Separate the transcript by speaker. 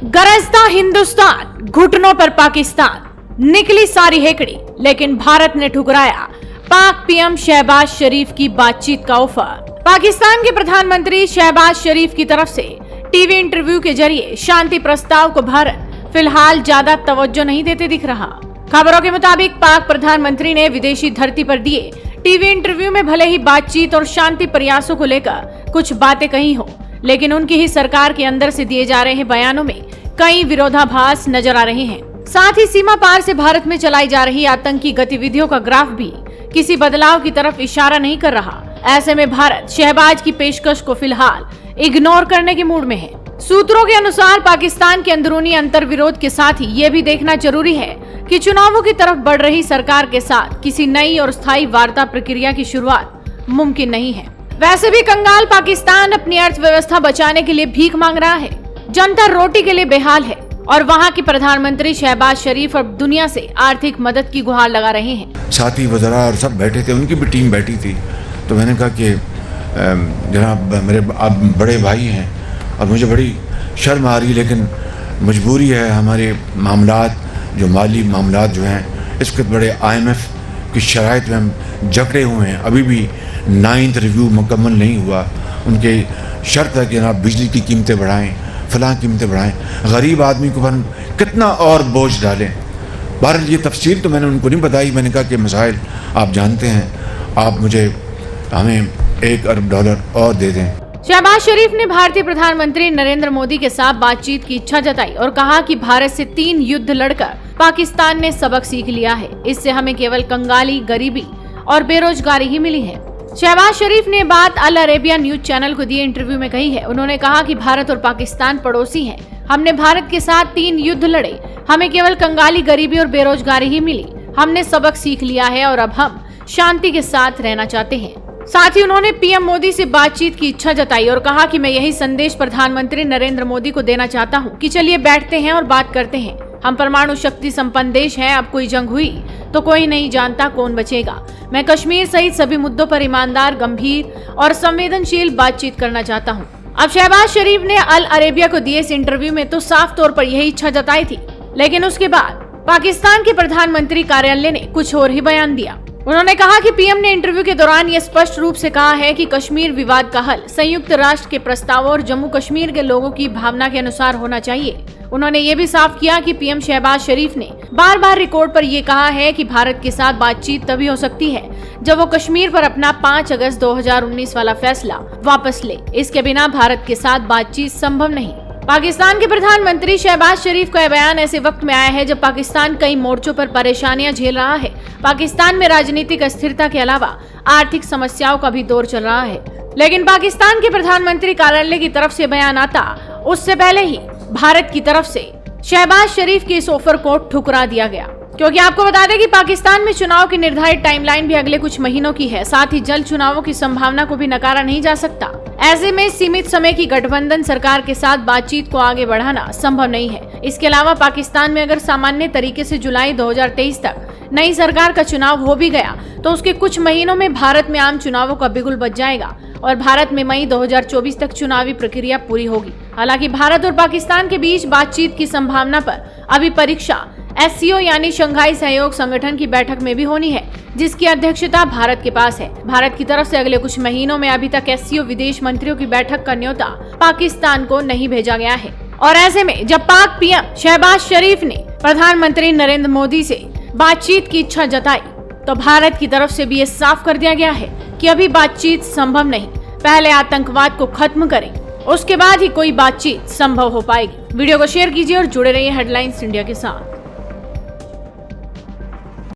Speaker 1: गरजता हिंदुस्तान, घुटनों पर पाकिस्तान, निकली सारी हेकड़ी, लेकिन भारत ने ठुकराया पाक पीएम शहबाज शरीफ की बातचीत का ऑफर। पाकिस्तान के प्रधानमंत्री शहबाज शरीफ की तरफ से टीवी इंटरव्यू के जरिए शांति प्रस्ताव को भारत फिलहाल ज्यादा तवज्जो नहीं देते दिख रहा। खबरों के मुताबिक पाक प्रधानमंत्री ने विदेशी धरती पर दिए टीवी इंटरव्यू में भले ही बातचीत और शांति प्रयासों को लेकर कुछ बातें कही हो, लेकिन उनकी ही सरकार के अंदर से दिए जा रहे बयानों में कई विरोधाभास नजर आ रहे हैं। साथ ही सीमा पार से भारत में चलाई जा रही आतंकी गतिविधियों का ग्राफ भी किसी बदलाव की तरफ इशारा नहीं कर रहा। ऐसे में भारत शहबाज की पेशकश को फिलहाल इग्नोर करने के मूड में है। सूत्रों के अनुसार पाकिस्तान के अंदरूनी अंतर विरोध के साथ ही ये भी देखना जरूरी है कि चुनावों की तरफ बढ़ रही सरकार के साथ किसी नई और स्थायी वार्ता प्रक्रिया की शुरुआत मुमकिन नहीं है। वैसे भी कंगाल पाकिस्तान अपनी अर्थव्यवस्था बचाने के लिए भीख मांग रहा है, जनता रोटी के लिए बेहाल है और वहाँ के प्रधानमंत्री शहबाज शरीफ अब दुनिया से आर्थिक मदद की गुहार लगा रहे हैं।
Speaker 2: साथी वज़रा और सब बैठे थे, उनकी भी टीम बैठी थी। तो मैंने कहा कि जनाब मेरे आप बड़े भाई हैं और मुझे बड़ी शर्म आ रही, लेकिन मजबूरी है, हमारे मामलात जो माली मामलात जो हैं इस वक्त बड़े IMF की शराइत में हम जकड़े हुए हैं। अभी भी 9th रिव्यू मुकम्मल नहीं हुआ। उनके शर्त है कि जनाब बिजली की कीमतें बढ़ाएं, फलां कीमतें बढ़ाएं, गरीब आदमी को हम कितना और बोझ डालें। बहरहाल ये तफसील तो मैंने उनको नहीं बताई। मैंने कहा कि मसाइल आप जानते हैं, आप मुझे हमें $1 अरब और दे दें।
Speaker 1: शहबाज शरीफ ने भारतीय प्रधानमंत्री नरेंद्र मोदी के साथ बातचीत की इच्छा जताई और कहा कि भारत से 3 युद्ध लड़कर पाकिस्तान ने सबक सीख लिया है। इससे हमें केवल कंगाली, गरीबी और बेरोजगारी ही मिली है। शहबाज शरीफ ने बात अल अरेबिया न्यूज चैनल को दिए इंटरव्यू में कही है। उन्होंने कहा कि भारत और पाकिस्तान पड़ोसी हैं। हमने भारत के साथ 3 युद्ध लड़े, हमें केवल कंगाली, गरीबी और बेरोजगारी ही मिली। हमने सबक सीख लिया है और अब हम शांति के साथ रहना चाहते हैं। साथ ही उन्होंने पीएम मोदी से बातचीत की इच्छा जताई और कहा कि मैं यही संदेश प्रधानमंत्री नरेंद्र मोदी को देना चाहता हूं कि चलिए बैठते हैं और बात करते हैं। हम परमाणु शक्ति संपन्न देश हैं। अब कोई जंग हुई तो कोई नहीं जानता कौन बचेगा। मैं कश्मीर सहित सभी मुद्दों पर ईमानदार, गंभीर और संवेदनशील बातचीत करना चाहता हूं। अब शहबाज शरीफ ने अल अरेबिया को दिए इस इंटरव्यू में तो साफ तौर पर यही इच्छा जताई थी, लेकिन उसके बाद पाकिस्तान के प्रधानमंत्री कार्यालय ने कुछ और ही बयान दिया। उन्होंने कहा कि पीएम ने इंटरव्यू के दौरान ये स्पष्ट रूप से कहा है कि कश्मीर विवाद का हल संयुक्त राष्ट्र के प्रस्तावों और जम्मू कश्मीर के लोगों की भावना के अनुसार होना चाहिए। उन्होंने ये भी साफ किया कि पीएम शहबाज शरीफ ने बार बार रिकॉर्ड पर ये कहा है कि भारत के साथ बातचीत तभी हो सकती है जब वो कश्मीर पर अपना 5 अगस्त 2019 वाला फैसला वापस ले। इसके बिना भारत के साथ बातचीत संभव नहीं। पाकिस्तान के प्रधानमंत्री शहबाज शरीफ का बयान ऐसे वक्त में आया है जब पाकिस्तान कई मोर्चों पर परेशानियां झेल रहा है। पाकिस्तान में राजनीतिक अस्थिरता के अलावा आर्थिक समस्याओं का भी दौर चल रहा है, लेकिन पाकिस्तान के प्रधानमंत्री कार्यालय की तरफ से बयान आता उससे पहले ही भारत की तरफ से शहबाज शरीफ के इस ऑफर को ठुकरा दिया गया। क्योंकि आपको बता दें कि पाकिस्तान में चुनाव की निर्धारित टाइमलाइन भी अगले कुछ महीनों की है। साथ ही जल्द चुनावों की संभावना को भी नकारा नहीं जा सकता। ऐसे में सीमित समय की गठबंधन सरकार के साथ बातचीत को आगे बढ़ाना संभव नहीं है। इसके अलावा पाकिस्तान में अगर सामान्य तरीके से जुलाई 2023 तक नई सरकार का चुनाव हो भी गया तो उसके कुछ महीनों में भारत में आम चुनावों का बिगुल बज जाएगा और भारत में मई 2024 तक चुनावी प्रक्रिया पूरी होगी। हालांकि भारत और पाकिस्तान के बीच बातचीत की संभावना पर अभी परीक्षा SCO यानी शंघाई सहयोग संगठन की बैठक में भी होनी है, जिसकी अध्यक्षता भारत के पास है। भारत की तरफ से अगले कुछ महीनों में अभी तक SCO विदेश मंत्रियों की बैठक का न्योता पाकिस्तान को नहीं भेजा गया है। और ऐसे में जब पाक पीएम शहबाज शरीफ ने प्रधानमंत्री नरेंद्र मोदी से बातचीत की इच्छा जताई तो भारत की तरफ से भी ये साफ कर दिया गया है कि अभी बातचीत संभव नहीं। पहले आतंकवाद को खत्म करें, उसके बाद ही कोई बातचीत संभव हो पाएगी। वीडियो को शेयर कीजिए और जुड़े रहिए हेडलाइंस इंडिया के साथ।